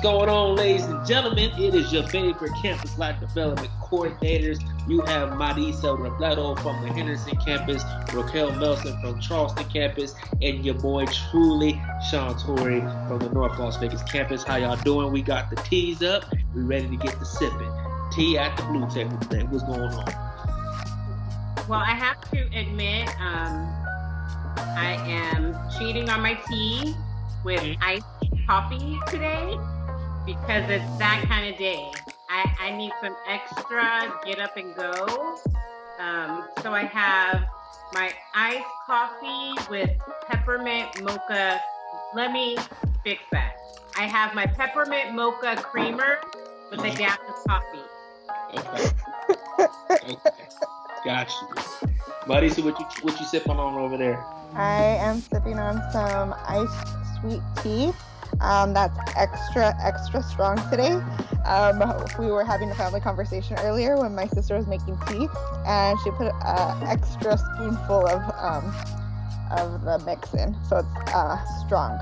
going on, ladies and gentlemen? It is your favorite campus life development coordinators. You have Marisa Robledo from the Henderson campus, Raquel Nelson from Charleston campus, and your boy truly, Sean Torrey from the North Las Vegas campus. How y'all doing? We got the teas up. We ready to get the sipping. Tea at the blue table today. What's going on? Well, I have to admit, I am cheating on my tea with iced coffee today because it's that kind of day. I need some extra get up and go. So I have my iced coffee with peppermint mocha. Let me fix that. I have my peppermint mocha creamer with a dash of coffee. Okay. Got you. Buddy, so what you sipping on over there? I am sipping on some iced sweet tea. That's extra strong today. We were having a family conversation earlier when my sister was making tea, and she put an extra spoonful of the mix in, so it's strong.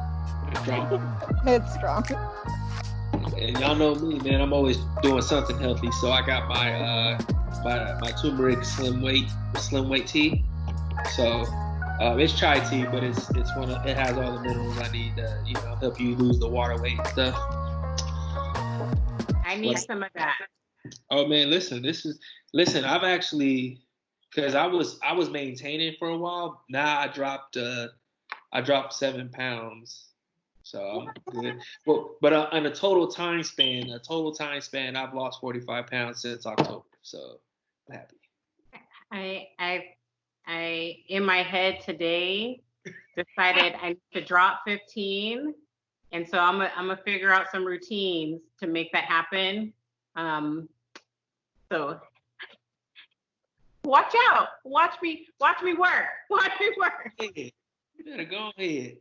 It's strong. And y'all know me, man. I'm always doing something healthy, so I got my turmeric slim weight tea. So it's chai tea, but it has all the minerals I need to help you lose the water weight and stuff. I need some of that. Oh man, listen. I've actually, because I was maintaining for a while. Now I dropped 7 pounds. So I'm good. But on a total time span, I've lost 45 pounds since October. So I'm happy. I in my head today decided I need to drop 15, and so I'm gonna figure out some routines to make that happen. So watch out, watch me work. Hey, you better go ahead.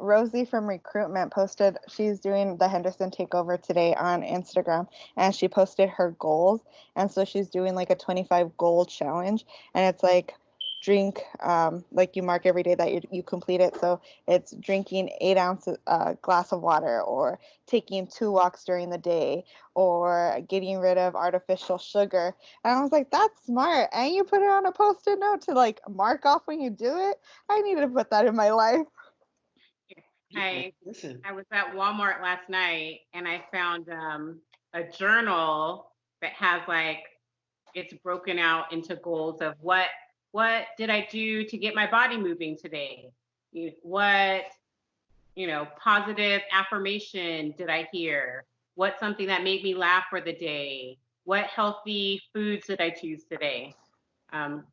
Rosie from Recruitment posted, she's doing the Henderson Takeover today on Instagram, and she posted her goals. And so she's doing like a 25 goal challenge, and it's like drink, like you mark every day that you complete it. So it's drinking 8 ounces glass of water, or taking 2 walks during the day, or getting rid of artificial sugar. And I was like, that's smart. And you put it on a post-it note to like mark off when you do it. I needed to put that in my life. I was at Walmart last night, and I found a journal that has it's broken out into goals of what did I do to get my body moving today? What positive affirmation did I hear? What's something that made me laugh for the day? What healthy foods did I choose today?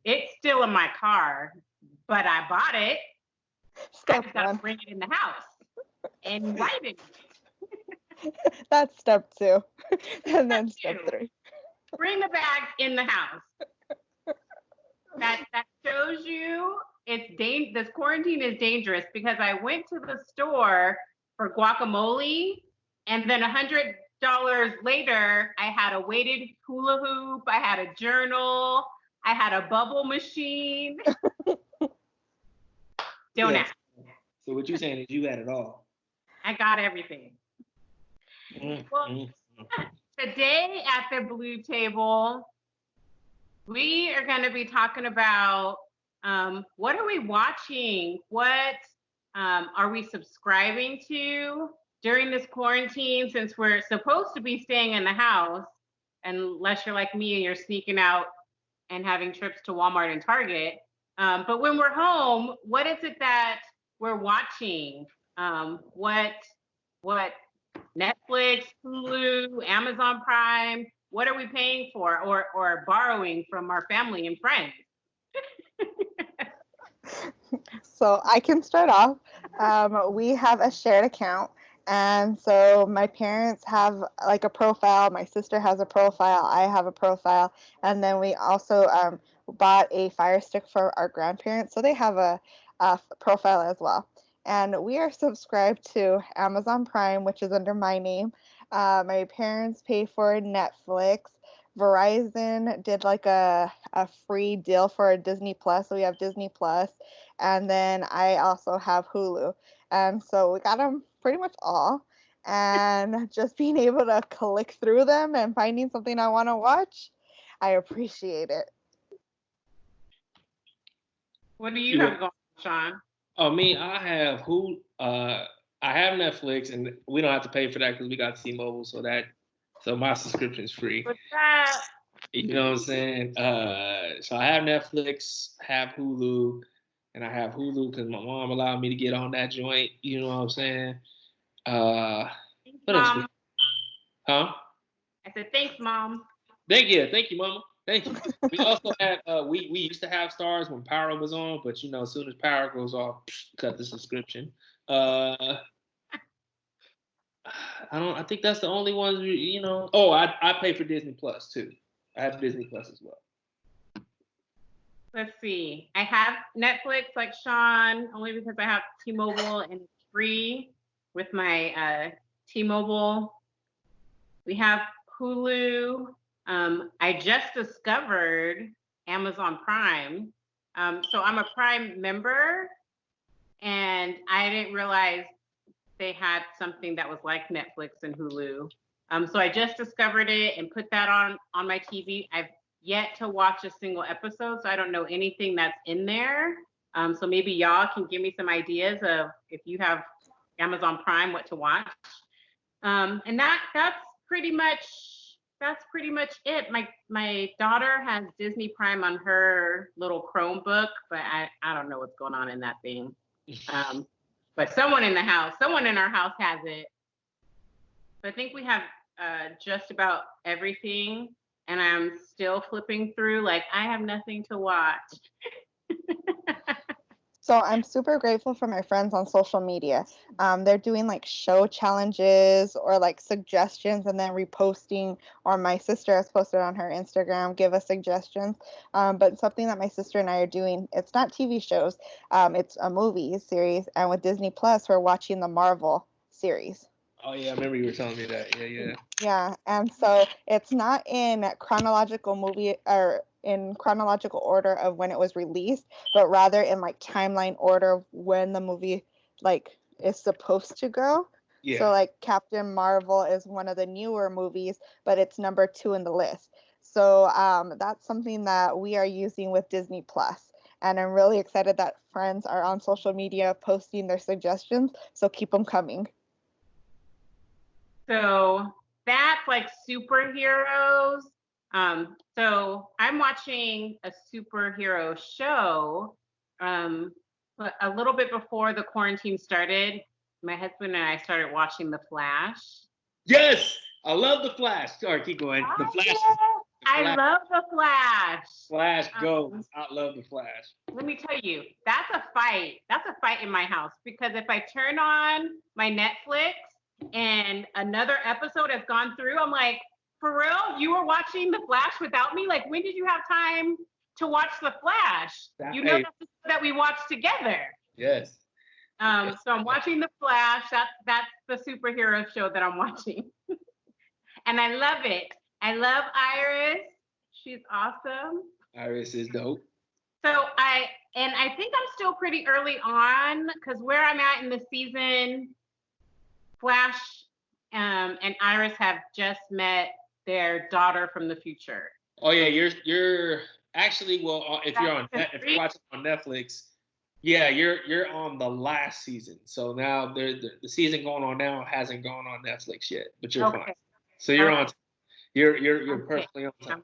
It's still in my car, but I bought it. I just gotta bring it in the house and write it. That's step 2. And then step 3. Bring the bags in the house. That shows you this quarantine is dangerous, because I went to the store for guacamole, and then $100 later, I had a weighted hula hoop, I had a journal, I had a bubble machine. Don't ask. So what you're saying is you had it all. I got everything. Well, today at the Blue Table, we are going to be talking about what are we watching? What are we subscribing to during this quarantine, since we're supposed to be staying in the house, unless you're like me and you're sneaking out and having trips to Walmart and Target. But when we're home, what is it that we're watching? What Netflix, Hulu, Amazon Prime, what are we paying for or borrowing from our family and friends? So I can start off. We have a shared account. And so my parents have like a profile. My sister has a profile. I have a profile. And then we also bought a Fire Stick for our grandparents. So they have a profile as well. And we are subscribed to Amazon Prime, which is under my name. My parents pay for Netflix. Verizon did like a free deal for Disney Plus. So we have Disney Plus. And then I also have Hulu. And so we got them pretty much all. and just being able to click through them and finding something I want to watch, I appreciate it. What do you have going, Sean? Oh, me, I have I have Netflix, and we don't have to pay for that because we got T-Mobile, so my subscription is free. What's that? You know what I'm saying? So I have Netflix, have Hulu, and I have Hulu because my mom allowed me to get on that joint. You know what I'm saying? What else? Huh? I said thanks, Mom. Thank you, Mama. Thank you. We also had we used to have Stars when Power was on, but as soon as Power goes off, cut the subscription. I think that's the only ones. Oh, I pay for Disney Plus too. I have Disney Plus as well. Let's see. I have Netflix like Sean, only because I have T-Mobile and it's free with my T-Mobile. We have Hulu. I just discovered Amazon Prime. So I'm a Prime member, and I didn't realize they had something that was like Netflix and Hulu. So I just discovered it and put that on my TV. I've yet to watch a single episode, so I don't know anything that's in there. So maybe y'all can give me some ideas of, if you have Amazon Prime, what to watch. And that's pretty much it. My daughter has Disney Prime on her little Chromebook, but I don't know what's going on in that thing. But someone in our house has it. So I think we have just about everything, and I'm still flipping through, like I have nothing to watch. So I'm super grateful for my friends on social media. They're doing like show challenges or like suggestions and then reposting, or my sister has posted on her Instagram, give us suggestions. But something that my sister and I are doing, it's not TV shows, it's a movie series. And with Disney Plus, we're watching the Marvel series. Oh yeah, I remember you were telling me that. Yeah. Yeah, and so it's not in chronological order of when it was released, but rather in like timeline order of when the movie like is supposed to go. Yeah. So like Captain Marvel is one of the newer movies, but it's number 2 in the list. So that's something that we are using with Disney Plus. And I'm really excited that friends are on social media posting their suggestions. So keep them coming. So that's like superheroes. So I'm watching a superhero show. A little bit before the quarantine started, my husband and I started watching The Flash. Yes, I love The Flash. Sorry, keep going. The Flash. I love The Flash. Flash goes. I love The Flash. Let me tell you, that's a fight. That's a fight in my house, because if I turn on my Netflix and another episode has gone through, I'm like, for real? You were watching The Flash without me? Like, when did you have time to watch The Flash? That's the show that we watched together. Yes. So I'm watching The Flash. That's the superhero show that I'm watching. And I love it. I love Iris. She's awesome. Iris is dope. So I think I'm still pretty early on, because where I'm at in the season, Flash and Iris have just met their daughter from the future. Oh yeah, you're actually, well, if you're watching on Netflix, yeah, you're on the last season. So now the season going on now hasn't gone on Netflix yet, but you're fine. So you're on. You're perfectly on time.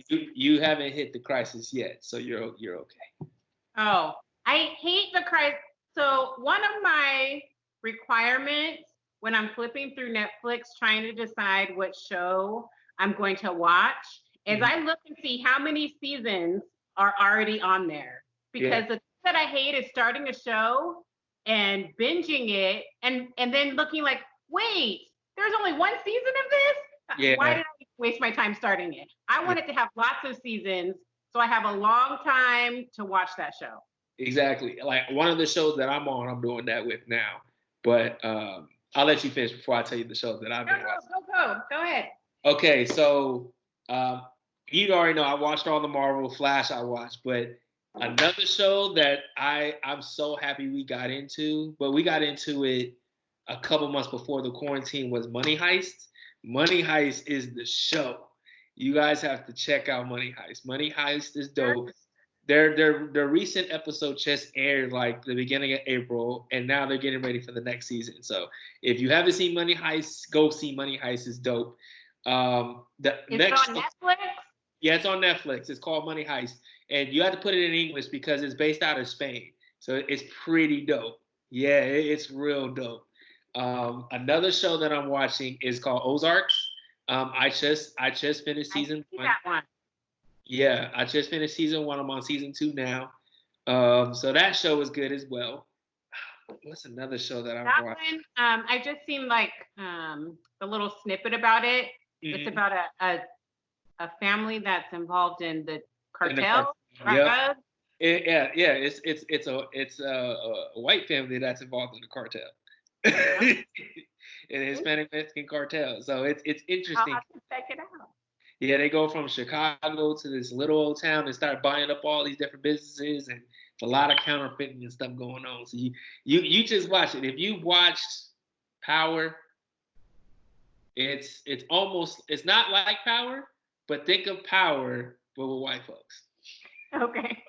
You haven't hit the crisis yet, so you're okay. Oh, I hate the crisis. So one of my requirements when I'm flipping through Netflix trying to decide what show I'm going to watch is I look and see how many seasons are already on there. Because the thing that I hate is starting a show and binging it and then looking like, wait, there's only one season of this? Yeah. Why did I waste my time starting it? I want it to have lots of seasons, so I have a long time to watch that show. Exactly. Like one of the shows that I'm on, I'm doing that with now. But I'll let you finish before I tell you the shows that I've been watching. Go ahead. Okay, so you already know I watched all the Marvel. Flash I watched, but another show that I'm so happy we got into, but we got into it a couple months before the quarantine was Money Heist. Money Heist is the show. You guys have to check out Money Heist. Money Heist is dope. Their recent episode just aired like the beginning of April, and now they're getting ready for the next season. So if you haven't seen Money Heist, go see Money Heist. It's dope. Is it on Netflix? Yeah, it's on Netflix. It's called Money Heist, and you have to put it in English because it's based out of Spain. So it's pretty dope. Yeah, it's real dope. Another show that I'm watching is called Ozarks. I just finished season 1. That one. Yeah, I just finished season 1. I'm on season 2 now. So that show is good as well. What's another show that I'm watching? I just seen like a little snippet about it. Mm-hmm. It's about a family that's involved in the cartel. Yeah. It's a white family that's involved in the cartel. In Hispanic Mexican cartel. So it's interesting. I'll have to check it out. Yeah, they go from Chicago to this little old town and start buying up all these different businesses, and it's a lot of counterfeiting and stuff going on. So you just watch it. If you watched Power, it's not like Power, but think of Power but with white folks. Okay.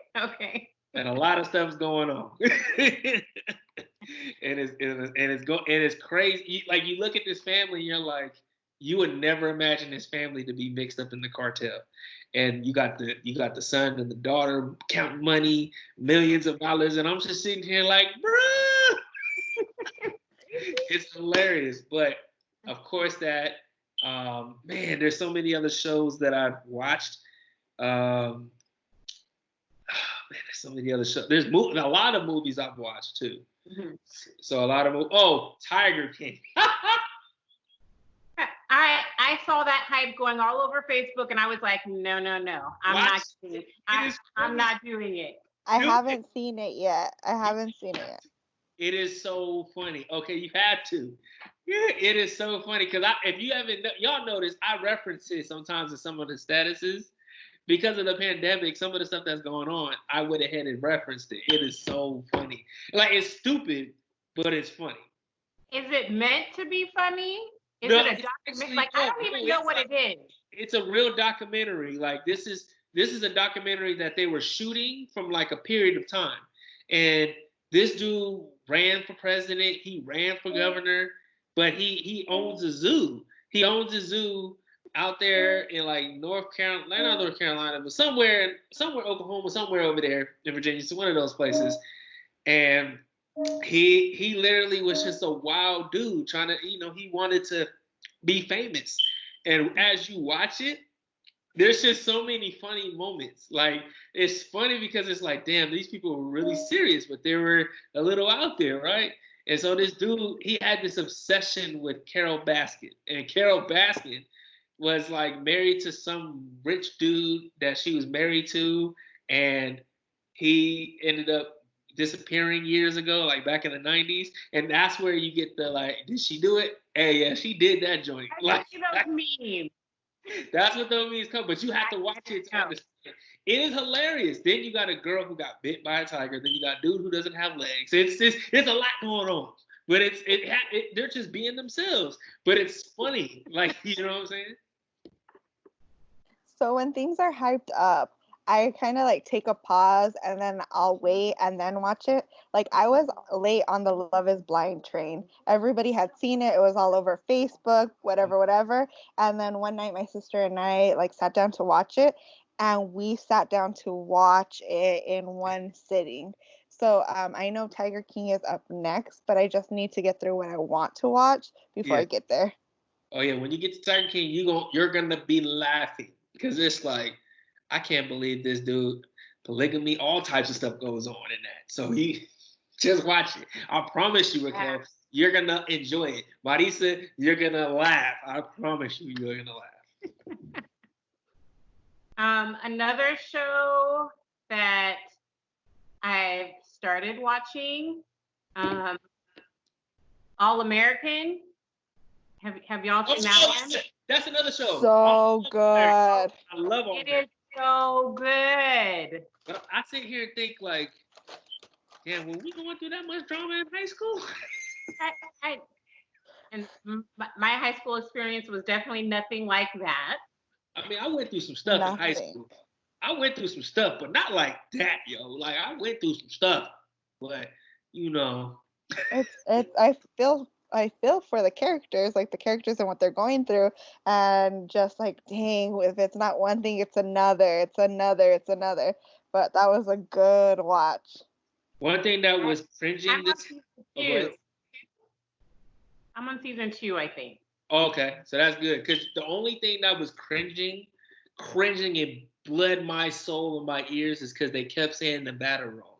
And a lot of stuff's going on. and it's crazy. Like you look at this family, and you're like, you would never imagine this family to be mixed up in the cartel. And you got the son and the daughter counting money, millions of dollars, and I'm just sitting here like, bruh. It's hilarious. But of course that man, there's so many other shows that I've watched. Man, there's so many other shows. There's a lot of movies I've watched too. Mm-hmm. So a lot of Tiger King. I saw that hype going all over Facebook, and I was like, no, I'm not doing it. I'm not doing it. I haven't seen it yet. It is so funny. Okay, you had to. Yeah, it is so funny because if you haven't, y'all noticed, I reference it sometimes in some of the statuses. Because of the pandemic, some of the stuff that's going on, I went ahead and referenced it. It is so funny. Like, it's stupid, but it's funny. Is it meant to be funny? Is it a documentary? Like, I don't even know what it is. It's a real documentary. Like, this is a documentary that they were shooting from like a period of time. And this dude ran for president. He ran for governor, but he owns a zoo. He owns a zoo out there in like North Carolina, but somewhere Oklahoma, somewhere over there in Virginia. So one of those places. And he literally was just a wild dude trying to, he wanted to be famous. And as you watch it, there's just so many funny moments. Like, it's funny because it's like, damn, these people were really serious, but they were a little out there, right? And so this dude, he had this obsession with Carole Baskin. And Carole Baskin was like married to some rich dude that she was married to, and he ended up disappearing years ago, like back in the 90s. And that's where you get the like, did she do it? Hey, yeah, she did that joint. Like, that's what those memes come, but you have to watch it to understand. It is hilarious. Then you got a girl who got bit by a tiger. Then you got a dude who doesn't have legs. It's a lot going on. But they're just being themselves. But it's funny. Like, you know what I'm saying? So when things are hyped up, I kind of like take a pause and then I'll wait and then watch it. Like, I was late on the Love is Blind train. Everybody had seen it. It was all over Facebook, whatever. And then one night my sister and I like sat down to watch it, and we sat down to watch it in one sitting. So I know Tiger King is up next, but I just need to get through what I want to watch before I get there. Oh yeah, when you get to Tiger King, you're gonna be laughing because it's like, I can't believe this dude, polygamy, all types of stuff goes on in that. So he just watch it. I promise you, Raquel, you're gonna enjoy it. Marisa, you're gonna laugh. I promise you're gonna laugh. Another show that I've started watching, All American. Have y'all seen that one? That's another show. So good. I love All American. It is so good. But I sit here and think like, damn, were we going through that much drama in high school? And my high school experience was definitely nothing like that. I mean, I went through some stuff in high school. I went through some stuff, but not like that, yo. Like I went through some stuff, but you know. I feel for the characters, like the characters and what they're going through, and just like, dang, if it's not one thing, it's another. But that was a good watch. One thing that was cringing I'm on season 2, I think. Okay, so that's good. Because the only thing that was cringing and bled my soul and my ears is because they kept saying Nevada wrong.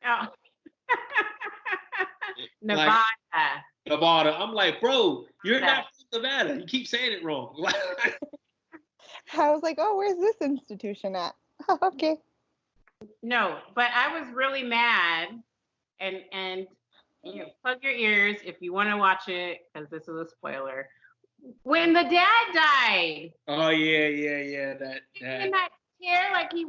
Oh. Nevada. Nevada. I'm like, bro, you're not from Nevada. You keep saying it wrong. I was like, oh, where's this institution at? Okay. No, but I was really mad, and you know, plug your ears if you want to watch it, because this is a spoiler. When the dad died. Oh yeah. That. In that chair, like he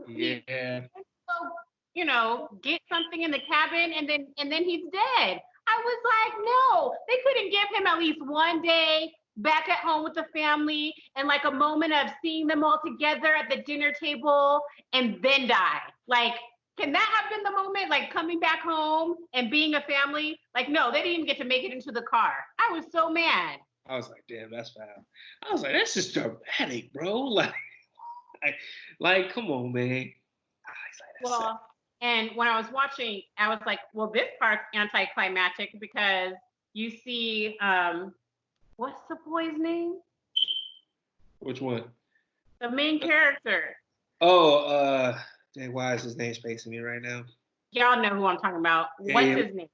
you know, get something in the cabin, and then he's dead. I was like, no, they couldn't give him at least one day back at home with the family and like a moment of seeing them all together at the dinner table and then die. Like, can that have been the moment? Like coming back home and being a family? Like, no, they didn't even get to make it into the car. I was so mad. I was like, damn, that's foul. I was like, that's just dramatic, bro. Like, come on, man. Well, and when I was watching, I was like, well, this part's anticlimactic because you see, what's the boy's name? Which one? The main character. Oh, dang, why is his name spacing me right now? Y'all know who I'm talking about. His name?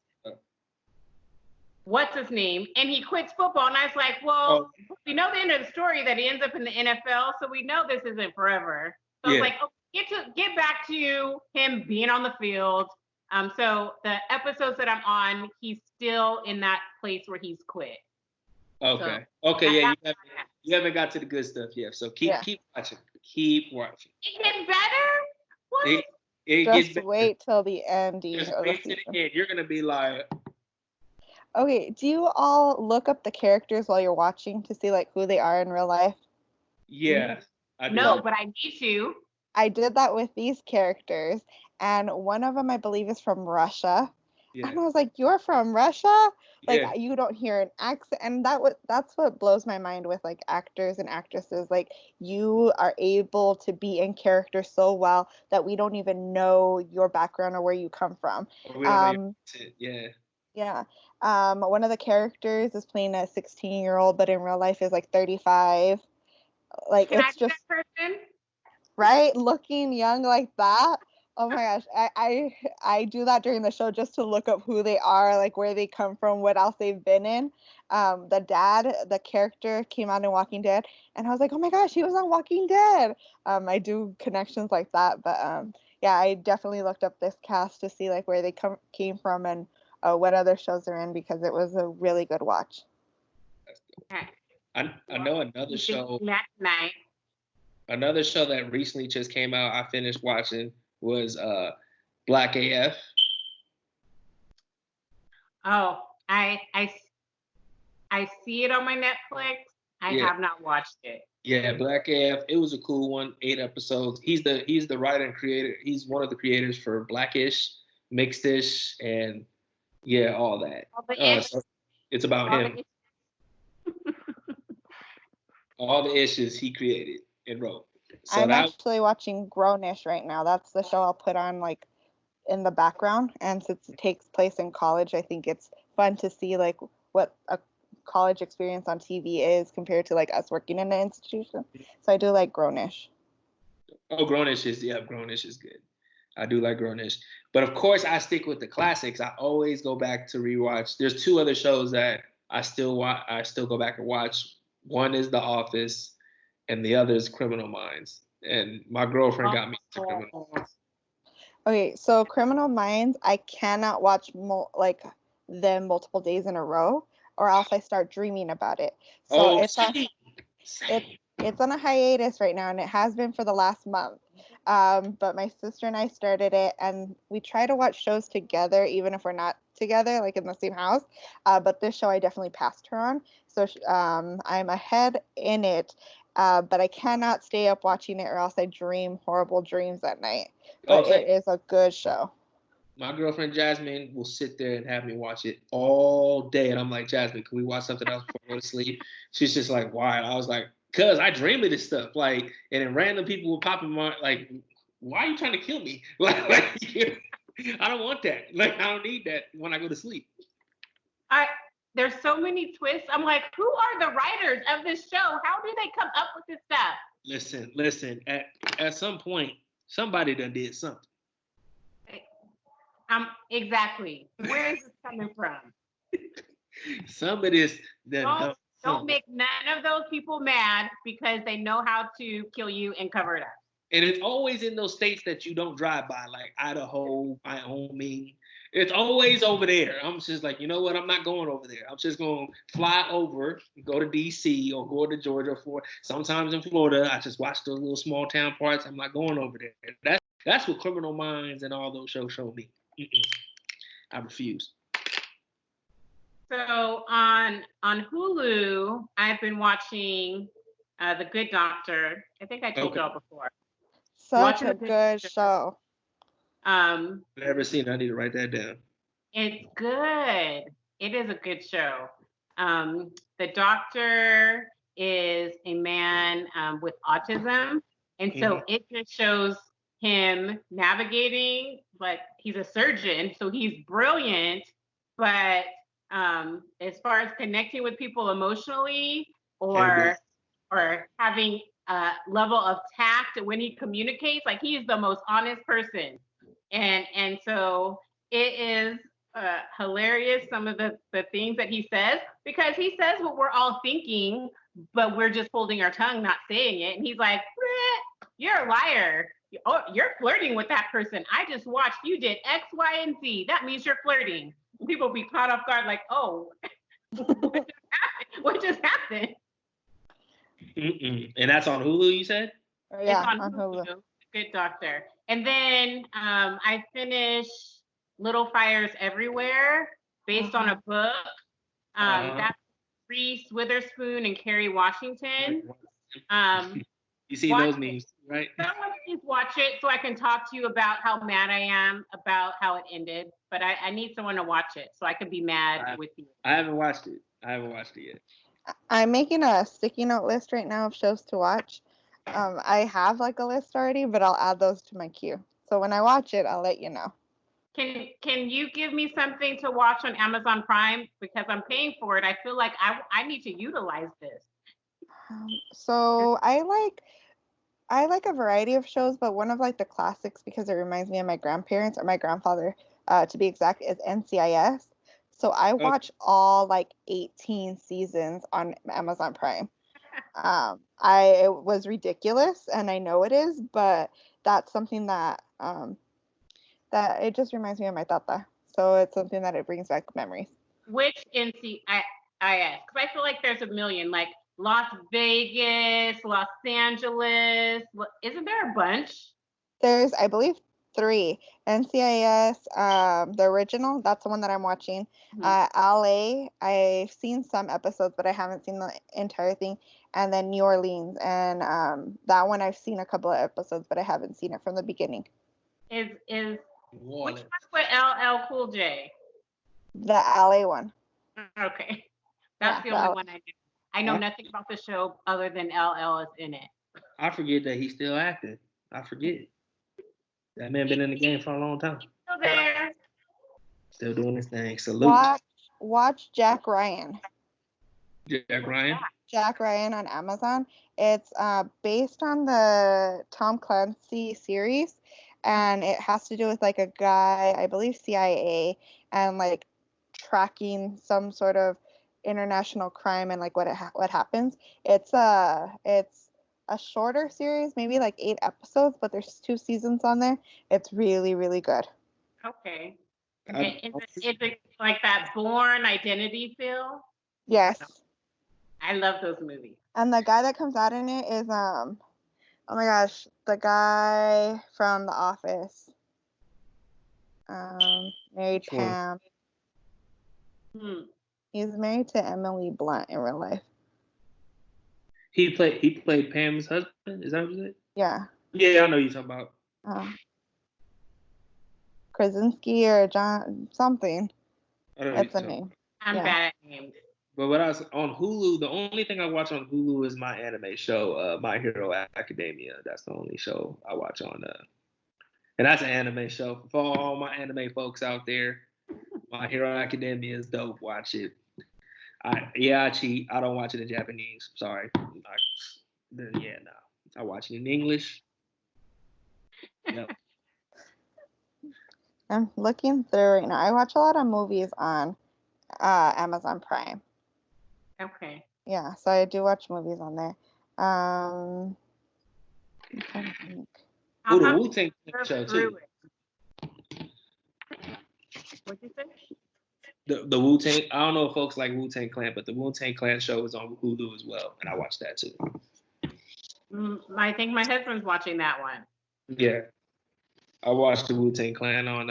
What's his name? And he quits football. And I was like, well, we know the end of the story that he ends up in the NFL, so we know this isn't forever. So I was like, get back to him being on the field. So the episodes that I'm on, he's still in that place where he's quit. Okay. So, okay, yeah, you haven't got to the good stuff yet. So keep watching. Keep watching. It gets better? What? It gets better. Wait till the ending. Just wait till the end. You're gonna be like, okay, do you all look up the characters while you're watching to see like who they are in real life? Yeah. No, but I need to. I did that with these characters, and one of them I believe is from Russia. Yeah. And I was like, "You're from Russia? Like you don't hear an accent." And that's what blows my mind with like actors and actresses. Like you are able to be in character so well that we don't even know your background or where you come from. Yeah. One of the characters is playing a 16-year-old, but in real life is like 35. Like Can it's just person? Right, looking young like that. Oh my gosh, I do that during the show just to look up who they are, like where they come from, what else they've been in. The character came out in Walking Dead, and I was like, oh my gosh, he was on Walking Dead. I do connections like that, but yeah, I definitely looked up this cast to see like where they came from and what other shows they're in because it was a really good watch. Okay. I know another show. Another show that recently just came out, I finished watching, was Black AF. Oh, I see it on my Netflix. I have not watched it. Yeah, Black AF. It was a cool one. 8 episodes. He's the writer and creator. He's one of the creators for Blackish, Mixedish, and all that. So it's about him. All the issues he created and wrote. So I'm actually watching Grownish right now. That's the show I'll put on like in the background. And since it takes place in college, I think it's fun to see like what a college experience on TV is compared to like us working in an institution. So I do like Grownish. Oh, Grownish is good. I do like Grownish. But of course I stick with the classics. I always go back to rewatch. There's 2 other shows that I still go back and watch. One is The Office, and the other is Criminal Minds. And my girlfriend got me to Criminal Minds. Okay, so Criminal Minds, I cannot watch them multiple days in a row, or else I start dreaming about it. So it's on a hiatus right now, and it has been for the last month. But my sister and I started it, and we try to watch shows together, even if we're not together, like in the same house. But this show I definitely passed her on, so I'm ahead in it. But I cannot stay up watching it, or else I dream horrible dreams at night. But it is a good show. My girlfriend Jasmine will sit there and have me watch it all day, and I'm like, Jasmine, can we watch something else before I go to sleep? She's just like, why? I was like, cause I dream of this stuff, like, and then random people will pop in my like, why are you trying to kill me? Like I don't want that. Like, I don't need that when I go to sleep. There's so many twists. I'm like, who are the writers of this show? How do they come up with this stuff? Listen. At some point, somebody done did something. Exactly. Where is this coming from? Somebody's don't make none of those people mad because they know how to kill you and cover it up. And it's always in those states that you don't drive by, like Idaho, Wyoming. It's always over there. I'm just like, you know what? I'm not going over there. I'm just going to fly over, go to D.C. or go to Georgia. Sometimes in Florida, I just watch those little small town parts. I'm not going over there. That's what Criminal Minds and all those shows show me. I refuse. So on Hulu, I've been watching The Good Doctor. I think I told y'all before. Such a good show. Never seen it. I need to write that down. It's good. It is a good show. The doctor is a man with autism, and so it just shows him navigating. Like, he's a surgeon, so he's brilliant, but as far as connecting with people emotionally or having a level of tact when he communicates, like, he is the most honest person. And so it is hilarious, some of the things that he says, because he says what we're all thinking, but we're just holding our tongue, not saying it. And he's like, you're a liar. Oh, you're flirting with that person. I just watched you did X, Y, and Z. That means you're flirting. People be caught off guard like, oh, what just happened? And that's on Hulu, you said? Yeah, it's on Hulu. Good Doctor. And then I finished Little Fires Everywhere, based on a book. That's Reese Witherspoon and Kerry Washington. You see those memes, right? Someone please watch it so I can talk to you about how mad I am about how it ended. But I need someone to watch it so I can be mad with you. I haven't watched it. Yet. I'm making a sticky note list right now of shows to watch. I have like a list already, but I'll add those to my queue. So when I watch it, I'll let you know. Can you give me something to watch on Amazon Prime? Because I'm paying for it. I feel like I need to utilize this. So I like a variety of shows, but one of like the classics, because it reminds me of my grandparents or my grandfather, to be exact, is NCIS. So I watch all like 18 seasons on Amazon Prime. It was ridiculous, and I know it is, but that's something that that it just reminds me of my tata. So it's something that it brings back memories. Which NCIS? Because I feel like there's a million, like Las Vegas, Los Angeles. Isn't there a bunch? There's, I believe, 3. NCIS, the original, that's the one that I'm watching. LA, I've seen some episodes, but I haven't seen the entire thing. And then New Orleans, and that one I've seen a couple of episodes, but I haven't seen it from the beginning. Which one's with LL Cool J? The LA one. Okay, that's the only one I do. I know nothing about the show other than LL is in it. I forget that he's still active. I forget. That man been in the game for a long time. Still there. Still doing his thing. Salute. Watch Jack Ryan. Jack Ryan? Jack Ryan on Amazon. It's based on the Tom Clancy series, and it has to do with like a guy, I believe CIA, and like tracking some sort of international crime and like what happens. It's a shorter series, maybe like 8 episodes, but there's 2 seasons on there. It's really, really good. Okay. Is it like that Bourne Identity feel? Yes. I love those movies. And the guy that comes out in it is Oh my gosh, the guy from The Office. Married Which one? Pam. Hmm. He's married to Emily Blunt in real life. He played Pam's husband. Is that what you said? Yeah. Yeah, I know you're talking about. Krasinski or John something. I know That's you're the name. I'm bad at names. But when I was on Hulu, the only thing I watch on Hulu is my anime show, My Hero Academia. That's the only show I watch on. And that's an anime show. For all my anime folks out there, My Hero Academia is dope. Watch it. I cheat. I don't watch it in Japanese. Sorry. No. I watch it in English. Yep. I'm looking through right now. I watch a lot of movies on Amazon Prime. Okay. Yeah, so I do watch movies on there. I'm trying to think. Ooh, the Wu-Tang show too. What'd you say? The Wu-Tang. I don't know if folks like Wu-Tang Clan, but the Wu-Tang Clan show is on Hulu as well, and I watch that too. I think my husband's watching that one. Yeah, I watched the Wu-Tang Clan on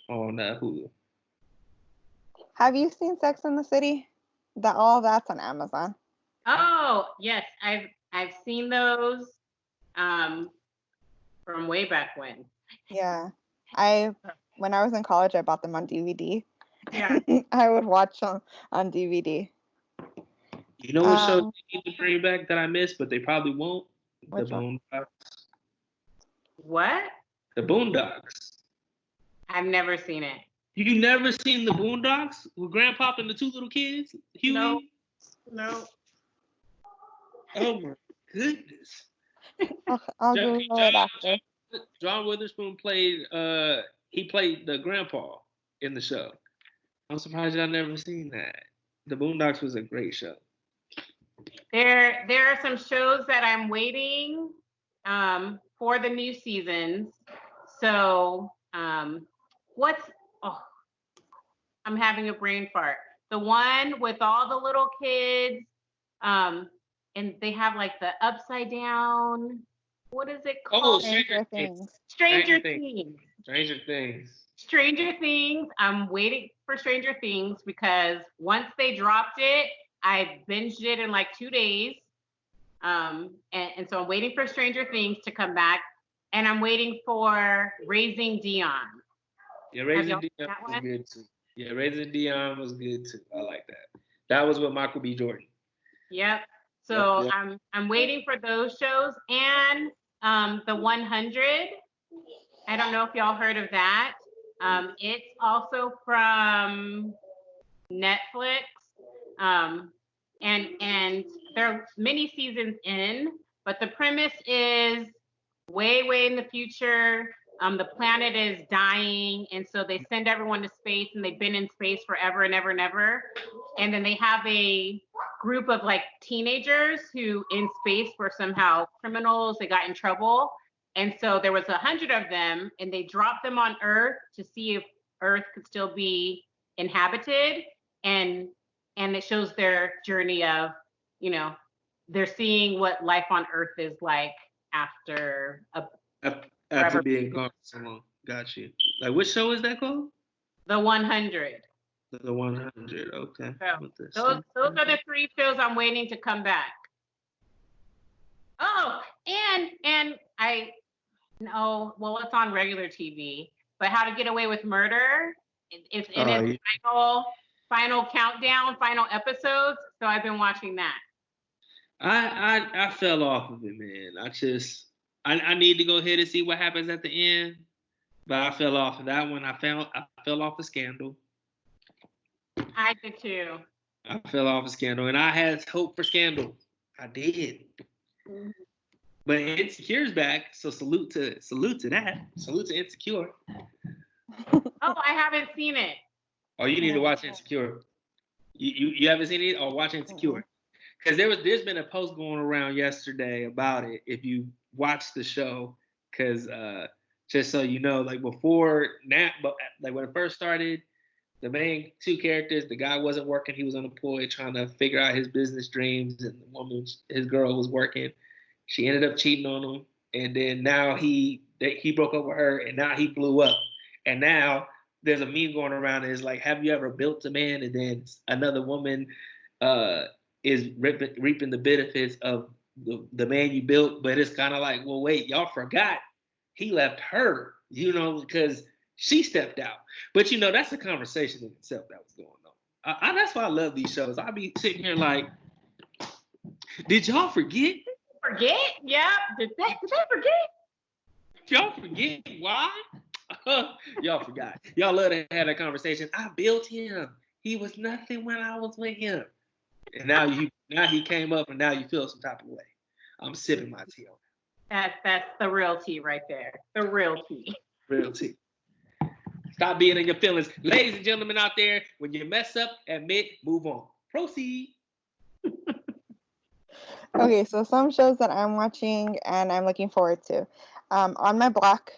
Hulu. Have you seen Sex and the City? All that's on Amazon. Oh yes, I've seen those from way back when. Yeah, when I was in college, I bought them on DVD. Yeah, I would watch them on DVD. You know what show they need to bring back that I missed, but they probably won't? The Boondocks. What? The Boondocks. I've never seen it. You never seen the Boondocks with Grandpa and the two little kids? Huey? No. Oh my goodness. I'll Google it after. John Witherspoon played the grandpa in the show. I'm surprised y'all never seen that. The Boondocks was a great show. There are some shows that I'm waiting for the new seasons. So I'm having a brain fart. The one with all the little kids, and they have like the upside down. What is it called? Stranger Things. Stranger Things. Stranger Things. I'm waiting for Stranger Things because once they dropped it, I binged it in like 2 days. And so I'm waiting for Stranger Things to come back, and I'm waiting for Raising Dion. Yeah, Raising Dion was good too. Yeah, Raising Dion was good too. I like that. That was with Michael B. Jordan. Yep. So I'm waiting for those shows and the 100. I don't know if y'all heard of that. It's also from Netflix. And there are many seasons in, but the premise is way in the future. The planet is dying, and so they send everyone to space, and they've been in space forever and ever and ever. And then they have a group of like teenagers who in space were somehow criminals. They got in trouble. And so there was 100 of them, and they dropped them on Earth to see if Earth could still be inhabited. And it shows their journey of, they're seeing what life on Earth is like after being gone so long. Got you. Like, which show is that called? The 100. The 100. Okay. So, those are the 3 shows I'm waiting to come back. Oh, and it's on regular TV, but How to Get Away with Murder. It's in its final countdown, final episodes. So I've been watching that. I fell off of it, man. I need to go ahead and see what happens at the end, but I fell off of that one. I fell off of Scandal. I did too. I fell off of Scandal, and I had hope for Scandal. I did. Mm-hmm. But Insecure's back, so salute to that. Salute to Insecure. Oh, I haven't seen it. Oh, you need to watch Insecure. You haven't seen it? Or watch Insecure. Because there's been a post going around yesterday about it. If you watch the show, because just so you know, like before now, like when it first started, the main 2 characters, the guy wasn't working, he was unemployed, trying to figure out his business dreams, and the woman, his girl, was working. She ended up cheating on him, and then now he broke up with her, and now he blew up. And now there's a meme going around. It's like, have you ever built a man, and then another woman is reaping the benefits of the man you built? But it's kind of like, well, wait, y'all forgot he left her, because she stepped out. But that's a conversation in itself that was going on. That's why I love these shows. I be sitting here like, did y'all forget? Forget? Yeah. Did they forget? Y'all forget why? Y'all forgot. Y'all love to have that conversation. I built him. He was nothing when I was with him. And now he came up, and now you feel some type of way. I'm sipping my tea on that. That's the real tea right there. The real tea. Real tea. Stop being in your feelings. Ladies and gentlemen out there, when you mess up, admit, move on. Proceed. Okay, so some shows that I'm watching and I'm looking forward to. On My Block,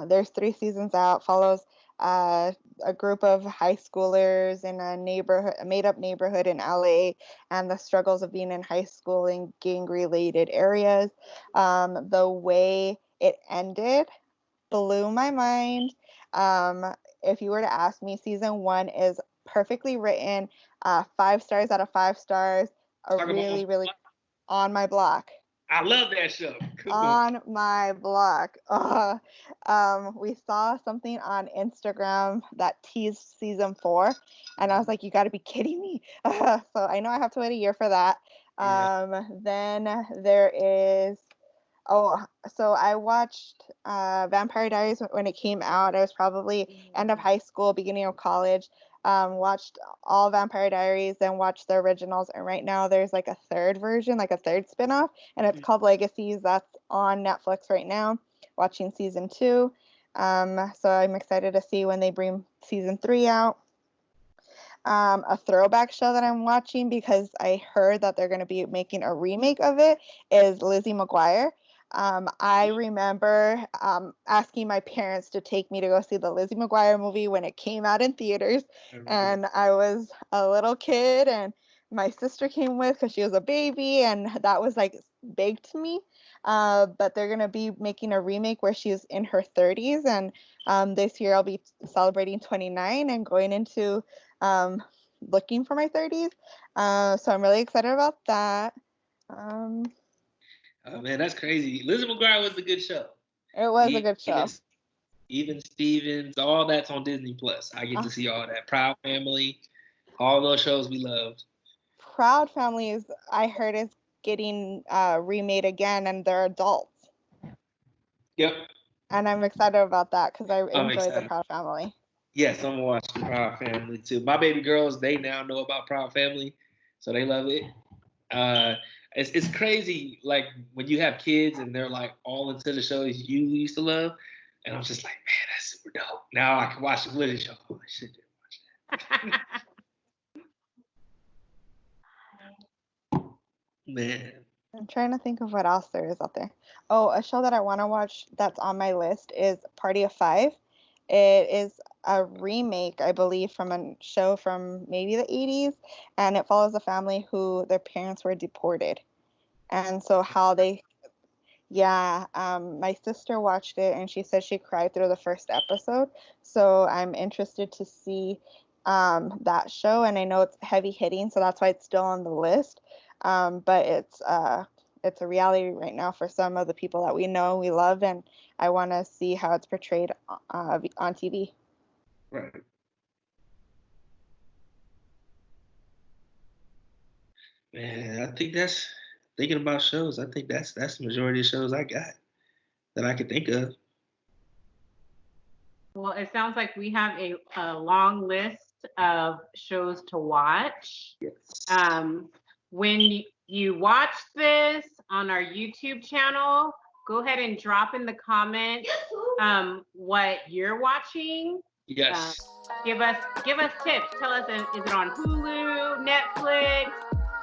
there's 3 seasons out, follows a group of high schoolers in a made-up neighborhood in LA, and the struggles of being in high school in gang-related areas. The way it ended blew my mind. If you were to ask me, season 1 is perfectly written, 5 stars out of 5 stars. Really, really On My Block. I love that show. On My Block. We saw something on Instagram that teased season 4, and I was like, you got to be kidding me. So I know I have to wait a year for that. Yeah. Then there is, so I watched Vampire Diaries when it came out. I was probably end of high school, beginning of college. Watched all Vampire Diaries, then watched the originals, and right now there's like a 3rd version, like a 3rd spinoff, and it's called Legacies. That's on Netflix right now. Watching season 2. So I'm excited to see when they bring season 3 out. A throwback show that I'm watching because I heard that they're going to be making a remake of it is Lizzie McGuire. I remember asking my parents to take me to go see the Lizzie McGuire movie when it came out in theaters, and I was a little kid, and my sister came with because she was a baby, and that was like big to me. But they're going to be making a remake where she's in her 30s, and this year I'll be celebrating 29 and going into looking for my 30s. So I'm really excited about that. Oh man, that's crazy. Lizzie McGuire was a good show. It was a good show. Even Stevens, all that's on Disney Plus. I get to see all that. Proud Family, all those shows we loved. Proud Family I heard is getting remade again, and they're adults. Yep. And I'm excited about that because I enjoy the Proud Family. Yes, I'm gonna watch the Proud Family too. My baby girls, they now know about Proud Family, so they love it. It's crazy, like when you have kids and they're like all into the shows you used to love, and I'm just like, man, that's super dope. Now I can watch the Lizzie show. Oh, I should watch that. Man. I'm trying to think of what else there is out there. Oh, a show that I want to watch that's on my list is Party of 5. It is a remake, I believe, from a show from maybe the 80s, and it follows a family who their parents were deported. And so how they, my sister watched it, and she said she cried through the first episode. So I'm interested to see that show, and I know it's heavy hitting, so that's why it's still on the list. But it's a reality right now for some of the people that we know, we love, and I want to see how it's portrayed on TV. Right. Man, I think that's thinking about shows. I think that's the majority of shows I got that I could think of. Well, it sounds like we have a long list of shows to watch. Yes. When you watch this on our YouTube channel, go ahead and drop in the comments what you're watching. Yes. Give us tips. Tell us, is it on Hulu, Netflix,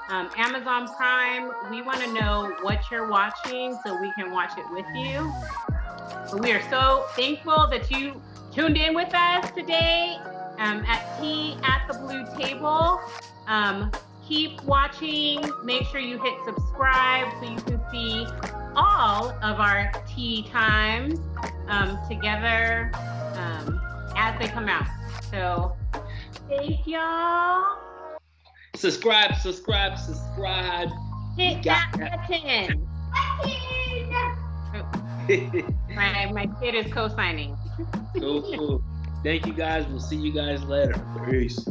Amazon Prime? We want to know what you're watching so we can watch it with you. We are so thankful that you tuned in with us today at Tea at the Blue Table. Keep watching. Make sure you hit subscribe so you can see all of our tea times together as they come out. So thank y'all. Subscribe. Hit that button. My kid is co-signing. Cool. Thank you guys. We'll see you guys later. Peace.